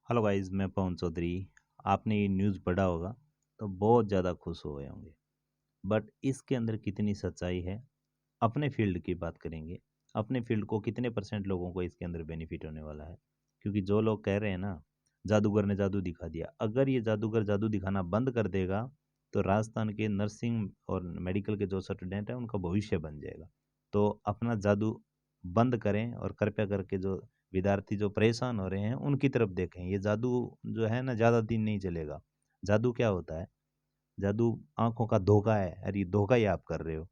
Hello guys, मैं पवन चौधरी। आपने ये न्यूज़ पढ़ा होगा तो बहुत ज़्यादा खुश हुए होंगे। बट इसके अंदर कितनी सच्चाई है? अपने फील्ड की बात करेंगे। अपने फील्ड को कितने परसेंट लोगों को इसके अंदर बेनिफिट होने वाला है? क्योंकि जो लोग कह रहे हैं ना, जादूगर ने जादू दिखा दिया, अगर ये जादूगर जादू दिखाना बंद कर देगा तो राजस्थान के नर्सिंग और मेडिकल के जो स्टूडेंट हैं उनका भविष्य बन जाएगा। तो अपना जादू बंद करें और कृपया करके जो विद्यार्थी जो परेशान हो रहे हैं उनकी तरफ देखें। ये जादू जो है ना, ज़्यादा दिन नहीं चलेगा। जादू क्या होता है? जादू आंखों का धोखा है, और ये धोखा ही आप कर रहे हो।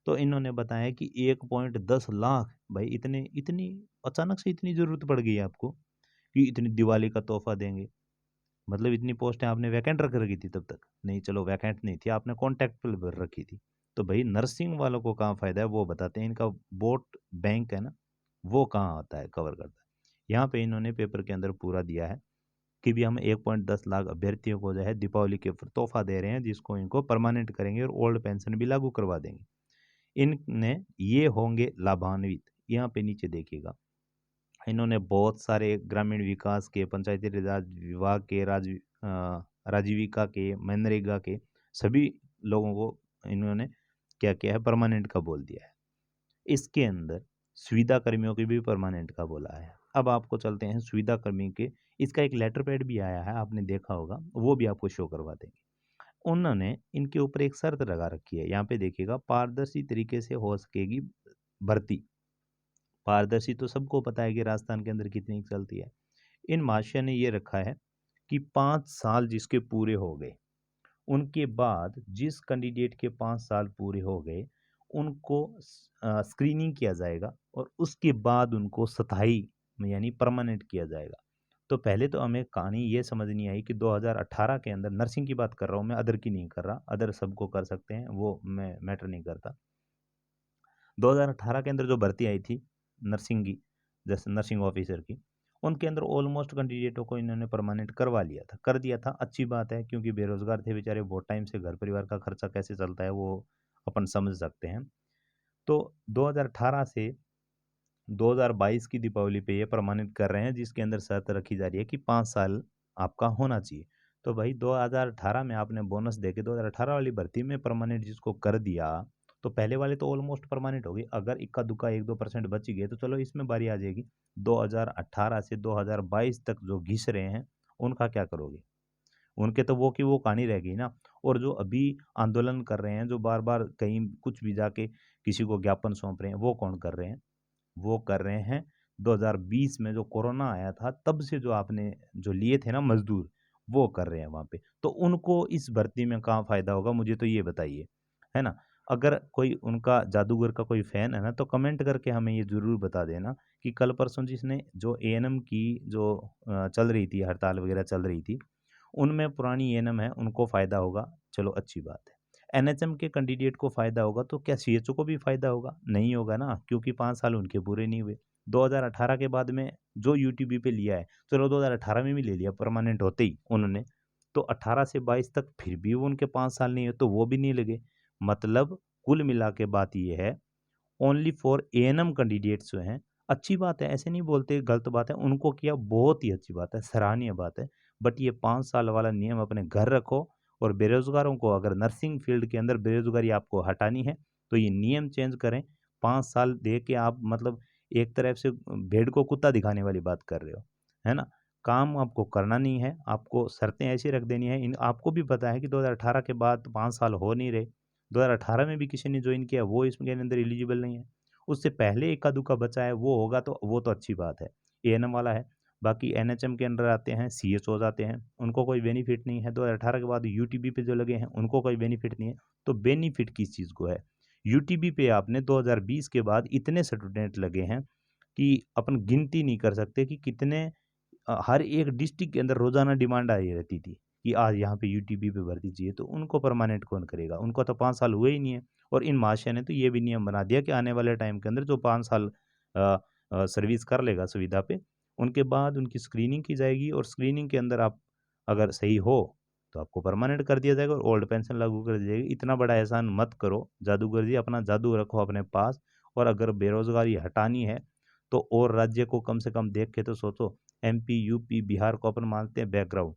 तो इन्होंने बताया कि 1.10 लाख, भाई इतने इतनी अचानक से इतनी ज़रूरत पड़ गई है आपको कि इतनी दिवाली का तोहफा देंगे। मतलब इतनी पोस्टें आपने वैकेंट रख रखी थी तब तक? नहीं, चलो वैकेंट नहीं थी, आपने कॉन्टैक्ट पे भर रखी थी। तो भाई नर्सिंग वालों को कहाँ फ़ायदा है वो बताते हैं। इनका वोट बैंक है ना, वो कहाँ आता है, कवर करता है। यहाँ पे इन्होंने पेपर के अंदर पूरा दिया है कि भी हम 1.10 लाख अभ्यर्थियों को जो है दीपावली के ऊपर तोहफा दे रहे हैं, जिसको इनको परमानेंट करेंगे और ओल्ड पेंशन भी लागू करवा देंगे। इनने ये होंगे लाभान्वित। यहाँ पे नीचे देखिएगा, इन्होंने बहुत सारे ग्रामीण विकास के, पंचायती राज विभाग के, राजीविका के, मनरेगा के सभी लोगों को इन्होंने क्या किया है, परमानेंट का बोल दिया है। इसके अंदर सुविधा कर्मियों की भी परमानेंट का बोला है। अब आपको चलते हैं सुविधा कर्मी के, इसका एक लेटर पैड भी आया है, आपने देखा होगा, वो भी आपको शो करवा देंगे। उन्होंने इनके ऊपर एक शर्त लगा रखी है, यहाँ पे देखिएगा, पारदर्शी तरीके से हो सकेगी भर्ती। पारदर्शी तो सबको पता है कि राजस्थान के अंदर कितनी चलती है। इन महाशय ने ये रखा है कि 5 साल जिसके पूरे हो गए, उनके बाद जिस कैंडिडेट के 5 साल पूरे हो गए उनको स्क्रीनिंग किया जाएगा और उसके बाद उनको स्थायी यानी परमानेंट किया जाएगा। तो पहले तो हमें कहानी ये समझ नहीं आई कि 2018 के अंदर, नर्सिंग की बात कर रहा हूँ मैं, अदर की नहीं कर रहा, अदर सबको कर सकते हैं, वो मैं मैटर नहीं करता। 2018 के अंदर जो भर्ती आई थी नर्सिंग की, जैसे नर्सिंग ऑफिसर की, उनके अंदर ऑलमोस्ट कैंडिडेटों को इन्होंने परमानेंट करवा लिया था, कर दिया था। अच्छी बात है, क्योंकि बेरोजगार थे बेचारे, बहुत टाइम से घर परिवार का खर्चा कैसे चलता है वो अपन समझ सकते हैं। तो 2018 से 2022 की दीपावली पे ये परमानेंट कर रहे हैं, जिसके अंदर शर्त रखी जा रही है कि 5 साल आपका होना चाहिए। तो भाई 2018 में आपने बोनस देके 2018 वाली भर्ती में परमानेंट जिसको कर दिया, तो पहले वाले तो ऑलमोस्ट परमानेंट हो गई। अगर इक्का दुक्का 1-2% बच ही गए तो चलो इसमें बारी आ जाएगी। 2018 से 2022 तक जो घिस रहे हैं उनका क्या करोगे? उनके तो वो की वो कहानी रह गई ना। और जो अभी आंदोलन कर रहे हैं, जो बार बार कहीं कुछ भी जाके किसी को ज्ञापन सौंप रहे हैं, वो कौन कर रहे हैं? वो कर रहे हैं 2020 में जो कोरोना आया था तब से जो आपने जो लिए थे ना मजदूर, वो कर रहे हैं वहाँ पे। तो उनको इस भर्ती में कहाँ फ़ायदा होगा, मुझे तो ये बताइए, है ना? अगर कोई उनका जादूगर का कोई फ़ैन है ना, तो कमेंट करके हमें ये ज़रूर बता देना कि कल परसों जिसने जो एएनएम की जो चल रही थी, हड़ताल वगैरह चल रही थी, उनमें पुरानी एएनएम है, उनको फ़ायदा होगा, चलो अच्छी बात है। एनएचएम के कैंडिडेट को फ़ायदा होगा, तो क्या सीएचओ को भी फ़ायदा होगा? नहीं होगा ना, क्योंकि 5 साल उनके पूरे नहीं हुए। 2018 के बाद में जो यूटीबी पे लिया है, चलो 2018 में भी ले लिया परमानेंट होते ही उन्होंने, तो 18 से 22 तक फिर भी वो उनके 5 साल नहीं है, तो वो भी नहीं लगे। मतलब कुल मिला के बात ये है, ओनली फॉर एएनएम कैंडिडेट्स जो हैं, अच्छी बात है, ऐसे नहीं बोलते गलत बात है, उनको किया बहुत ही अच्छी बात है, सराहनीय बात है। बट ये 5 साल वाला नियम अपने घर रखो, और बेरोज़गारों को, अगर नर्सिंग फील्ड के अंदर बेरोज़गारी आपको हटानी है, तो ये नियम चेंज करें। 5 साल दे के आप मतलब एक तरफ से भेड़ को कुत्ता दिखाने वाली बात कर रहे हो, है ना? काम आपको करना नहीं है, आपको शर्तें ऐसी रख देनी है। इन आपको भी पता है कि 2018 के बाद 5 साल हो नहीं रहे। 2018 में भी किसी ने जॉइन किया, वो इसके अंदर एलिजिबल नहीं है। उससे पहले इक्का-दुक्का बचा है, वो होगा तो वो तो अच्छी बात है। एएनएम वाला है, बाकी एनएचएम के अंडर आते हैं, सीएचओज़ आते हैं, उनको कोई बेनिफिट नहीं है। 2018 के बाद यूटीबी पे जो लगे हैं, उनको कोई बेनिफिट नहीं है। तो बेनिफिट किस चीज़ को है? यूटीबी पे आपने 2020 के बाद इतने स्टूडेंट लगे हैं कि अपन गिनती नहीं कर सकते कि कितने। हर एक डिस्ट्रिक्ट के अंदर रोज़ाना डिमांड आई रहती थी कि आज यहाँ पे यूटीबी पे भर्ती चाहिए, तो उनको परमानेंट कौन करेगा? उनको तो 5 साल हुए ही नहीं है। और इन महाशय ने तो ये भी नियम बना दिया कि आने वाले टाइम के अंदर जो 5 साल सर्विस कर लेगा सुविधा पे, उनके बाद उनकी स्क्रीनिंग की जाएगी, और स्क्रीनिंग के अंदर आप अगर सही हो, तो आपको परमानेंट कर दिया जाएगा और ओल्ड पेंशन लागू कर दी जाएगी। इतना बड़ा एहसान मत करो जादूगर जी, अपना जादू रखो अपने पास। और अगर बेरोज़गारी हटानी है, तो और राज्य को कम से कम देख के तो सोचो, एमपी, यूपी, बिहार को अपन मानते हैं बैकग्राउंड,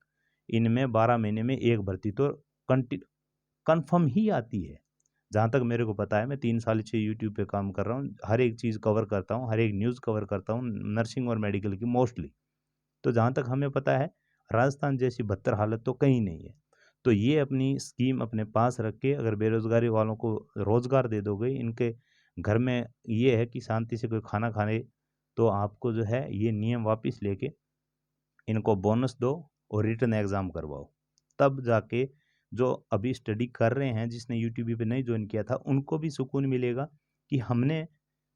इनमें 12 महीने में एक भर्ती तो कन्फर्म ही आती है। जहाँ तक मेरे को पता है, मैं 3 साल से यूट्यूब पे काम कर रहा हूँ, हर एक चीज़ कवर करता हूँ, हर एक न्यूज़ कवर करता हूँ, नर्सिंग और मेडिकल की मोस्टली। तो जहाँ तक हमें पता है, राजस्थान जैसी बदतर हालत तो कहीं नहीं है। तो ये अपनी स्कीम अपने पास रख के अगर बेरोज़गारी वालों को रोज़गार दे दोगे, इनके घर में ये है कि शांति से कोई खाना खाए, तो आपको जो है ये नियम वापस लेके इनको बोनस दो और रिटन एग्ज़ाम करवाओ। तब जाके जो अभी स्टडी कर रहे हैं, जिसने यूट्यूब पे नहीं जॉइन किया था, उनको भी सुकून मिलेगा कि हमने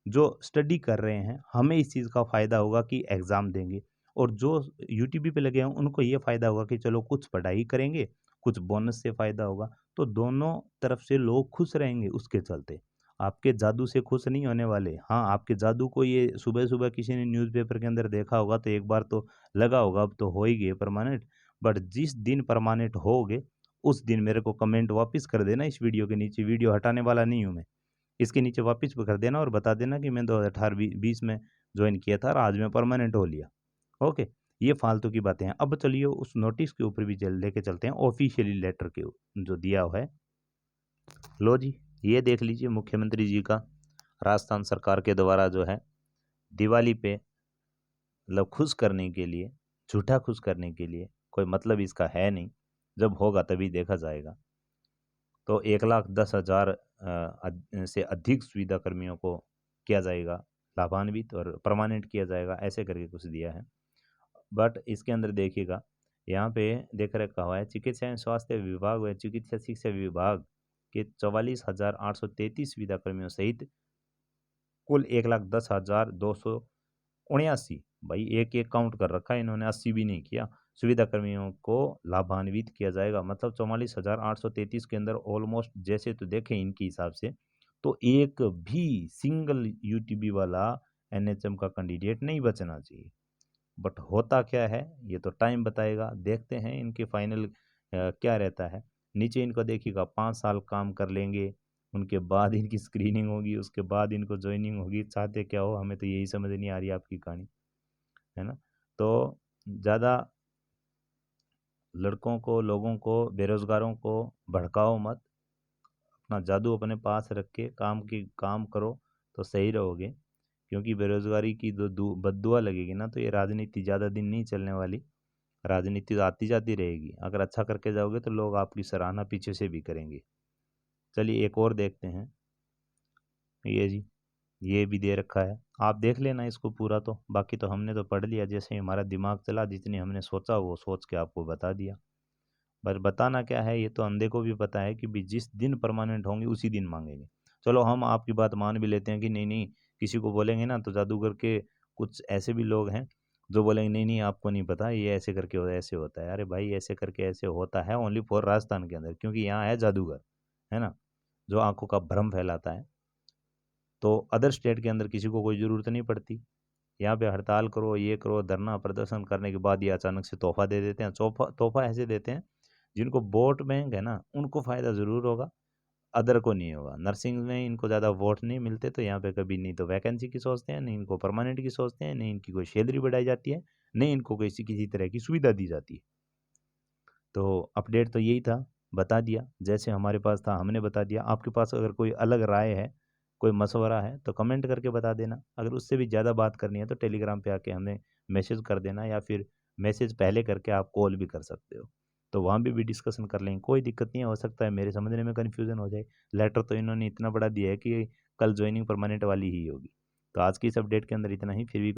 जो स्टडी कर रहे हैं, हमें इस चीज़ का फ़ायदा होगा कि एग्ज़ाम देंगे, और जो यूट्यूब पे लगे हैं, उनको ये फ़ायदा होगा कि चलो कुछ पढ़ाई करेंगे, कुछ बोनस से फ़ायदा होगा। तो दोनों तरफ से लोग खुश रहेंगे उसके चलते। आपके जादू से खुश नहीं होने वाले। हाँ, आपके जादू को ये सुबह-सुबह किसी ने न्यूज़पेपर के अंदर देखा होगा तो एक बार तो लगा होगा, अब तो हो ही गए परमानेंट। बट जिस दिन परमानेंट होगे, उस दिन मेरे को कमेंट वापस कर देना इस वीडियो के नीचे, वीडियो हटाने वाला नहीं हूँ मैं। इसके नीचे वापस कर देना और बता देना कि मैं 2018-20 में जॉइन किया था और आज मैं परमानेंट हो लिया। ओके, ये फालतू की बातें हैं। अब चलिए उस नोटिस के ऊपर भी लेके चलते हैं, ऑफिशियली लेटर के जो दिया हुआ है। लो जी, ये देख लीजिए मुख्यमंत्री जी का राजस्थान सरकार के द्वारा जो है दिवाली पे मतलब खुश करने के लिए, झूठा खुश करने के लिए, कोई मतलब इसका है नहीं, जब होगा तभी देखा जाएगा। तो 1,10,000 से अधिक सुविधा कर्मियों को किया जाएगा लाभान्वित और परमानेंट किया जाएगा, ऐसे करके कुछ दिया है। बट इसके अंदर देखिएगा, यहाँ पे देख रखा हुआ है चिकित्सा एवं स्वास्थ्य विभाग व चिकित्सा शिक्षा विभाग के 44,833 सुविधा कर्मियों सहित कुल 1,10,279, भाई एक एक काउंट कर रखा है इन्होंने, 80 भी नहीं किया, सुविधा कर्मियों को लाभान्वित किया जाएगा। मतलब 44,833 के अंदर ऑलमोस्ट जैसे तो देखें इनके हिसाब से, तो एक भी सिंगल यूटीबी वाला एनएचएम का कैंडिडेट नहीं बचना चाहिए। बट होता क्या है ये तो टाइम बताएगा, देखते हैं इनके फाइनल क्या रहता है। नीचे इनको देखिएगा 5 साल काम कर लेंगे, उनके बाद इनकी स्क्रीनिंग होगी, उसके बाद इनको ज्वाइनिंग होगी। चाहते क्या हो, हमें तो यही समझ नहीं आ रही आपकी कहानी, है ना। तो ज़्यादा लड़कों को, लोगों को, बेरोज़गारों को भड़काओ मत, अपना जादू अपने पास रख के काम करो तो सही रहोगे। क्योंकि बेरोज़गारी की बद्दुआ लगेगी ना, तो ये राजनीति ज़्यादा दिन नहीं चलने वाली, राजनीति तो आती जाती रहेगी। अगर अच्छा करके जाओगे तो लोग आपकी सराहना पीछे से भी करेंगे। चलिए एक और देखते हैं, ये जी, ये भी दे रखा है, आप देख लेना इसको पूरा। तो बाकी तो हमने तो पढ़ लिया, जैसे ही हमारा दिमाग चला, जितनी हमने सोचा वो सोच के आपको बता दिया। पर बताना क्या है, ये तो अंधे को भी पता है कि भी जिस दिन परमानेंट होंगे उसी दिन मांगेंगे। चलो हम आपकी बात मान भी लेते हैं कि नहीं नहीं, किसी को बोलेंगे ना तो जादूगर के कुछ ऐसे भी लोग हैं जो बोलेंगे नहीं नहीं आपको नहीं पता, ये ऐसे करके ऐसे होता है। अरे भाई, ऐसे करके ऐसे होता है ओनली फॉर राजस्थान के अंदर, क्योंकि यहाँ है जादूगर, है ना, जो आंखों का भ्रम फैलाता है। तो अदर स्टेट के अंदर किसी को कोई ज़रूरत नहीं पड़ती। यहाँ पे हड़ताल करो, ये करो, धरना प्रदर्शन करने के बाद ये अचानक से तोहफा दे देते हैं। तोहफा ऐसे देते हैं, जिनको वोट बैंक है ना, उनको फ़ायदा ज़रूर होगा, अदर को नहीं होगा। नर्सिंग में इनको ज़्यादा वोट नहीं मिलते, तो यहाँ पे कभी नहीं तो वैकेंसी की सोचते हैं, नहीं इनको परमानेंट की सोचते हैं, नहीं इनकी कोई सैलरी बढ़ाई जाती है, नहीं इनको किसी तरह की सुविधा दी जाती है। तो अपडेट तो यही था, बता दिया, जैसे हमारे पास था हमने बता दिया। आपके पास अगर कोई अलग राय है, कोई मशवरा है, तो कमेंट करके बता देना। अगर उससे भी ज़्यादा बात करनी है तो टेलीग्राम पे आके हमें मैसेज कर देना, या फिर मैसेज पहले करके आप कॉल भी कर सकते हो, तो वहाँ भी डिस्कशन कर लेंगे, कोई दिक्कत नहीं है। हो सकता है मेरे समझने में कन्फ्यूज़न हो जाए, लेटर तो इन्होंने इतना बड़ा दिया है कि कल जॉइनिंग परमानेंट वाली ही होगी। तो आज की इस अपडेट के अंदर इतना ही, फिर भी